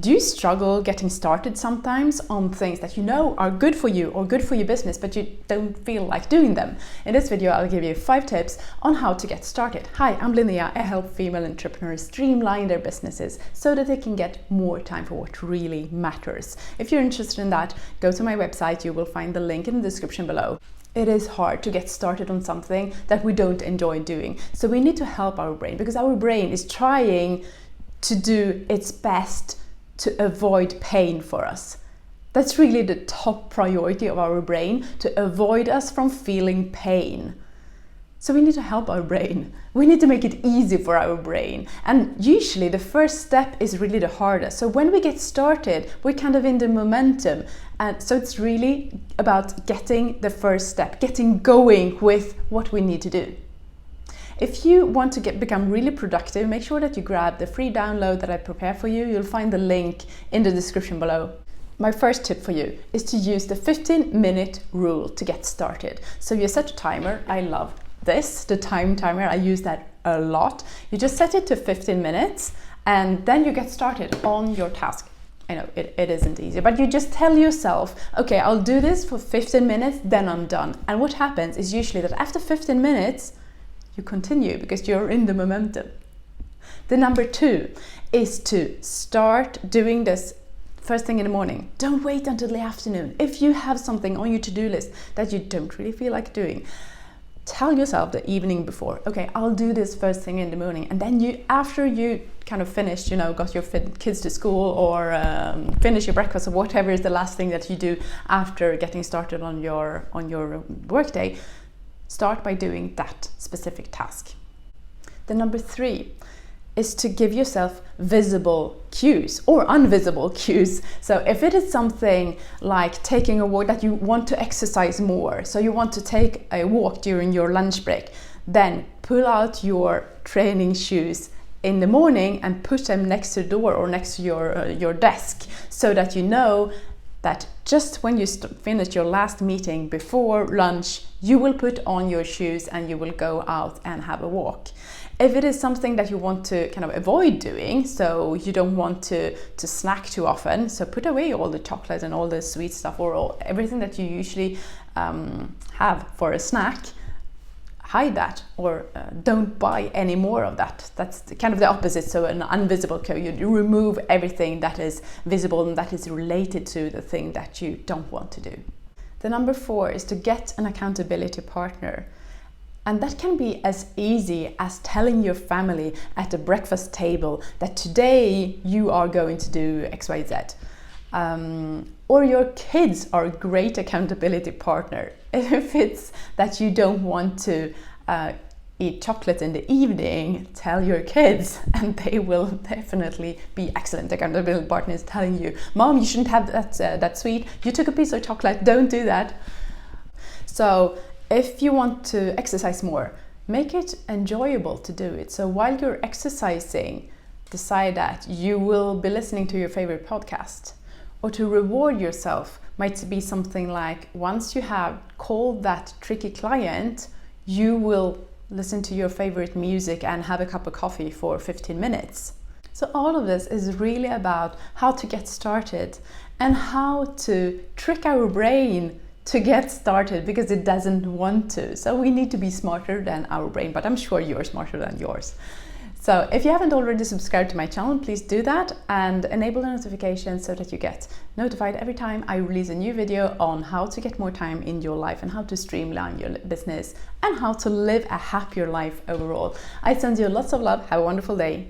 Do you struggle getting started sometimes on things that you know are good for you or good for your business, but you don't feel like doing them? In this video, I'll give you 5 tips on how to get started. Hi, I'm Linnea. I help female entrepreneurs streamline their businesses so that they can get more time for what really matters. If you're interested in that, go to my website. You will find the link in the description below. It is hard to get started on something that we don't enjoy doing. So we need to help our brain, because our brain is trying to do its best to avoid pain for us. That's really the top priority of our brain, to avoid us from feeling pain. So we need to help our brain. We need to make it easy for our brain. And usually the first step is really the hardest. So when we get started, we're kind of in the momentum. And so it's really about getting the first step, getting going with what we need to do. If you want to become really productive, make sure that you grab the free download that I prepare for you. You'll find the link in the description below. My first tip for you is to use the 15-minute rule to get started. So you set a timer. I love this, the time timer. I use that a lot. You just set it to 15 minutes and then you get started on your task. I know it isn't easy, but you just tell yourself, okay, I'll do this for 15 minutes, then I'm done. And what happens is usually that after 15 minutes, you continue because you're in the momentum. The number 2 is to start doing this first thing in the morning. Don't wait until the afternoon. If you have something on your to-do list that you don't really feel like doing, tell yourself the evening before, okay, I'll do this first thing in the morning. And then after you kind of finished, got your kids to school or finish your breakfast or whatever is the last thing that you do after getting started on your work day, start by doing that specific task. The number 3 is to give yourself visible cues or invisible cues. So if it is something like taking a walk, that you want to exercise more, so you want to take a walk during your lunch break, then pull out your training shoes in the morning and put them next to the door or next to your desk, so that you know that just when you finish your last meeting before lunch, you will put on your shoes and you will go out and have a walk. If it is something that you want to kind of avoid doing, so you don't want to snack too often, so put away all the chocolate and all the sweet stuff or everything that you usually have for a snack. Hide that, or don't buy any more of that. That's kind of the opposite. So an invisible cue, you remove everything that is visible and that is related to the thing that you don't want to do. The number 4 is to get an accountability partner. And that can be as easy as telling your family at the breakfast table that today you are going to do X, Y, Z. Or your kids are a great accountability partner. If it's that you don't want to eat chocolate in the evening, tell your kids, and they will definitely be excellent accountability partners telling you, Mom, you shouldn't have that sweet. You took a piece of chocolate, don't do that. So if you want to exercise more, make it enjoyable to do it. So while you're exercising, decide that you will be listening to your favorite podcast. Or to reward yourself might be something like, once you have called that tricky client, you will listen to your favorite music and have a cup of coffee for 15 minutes. So all of this is really about how to get started and how to trick our brain to get started, because it doesn't want to. So we need to be smarter than our brain, but I'm sure you're smarter than yours. So if you haven't already subscribed to my channel, please do that and enable the notifications so that you get notified every time I release a new video on how to get more time in your life and how to streamline your business and how to live a happier life overall. I send you lots of love. Have a wonderful day.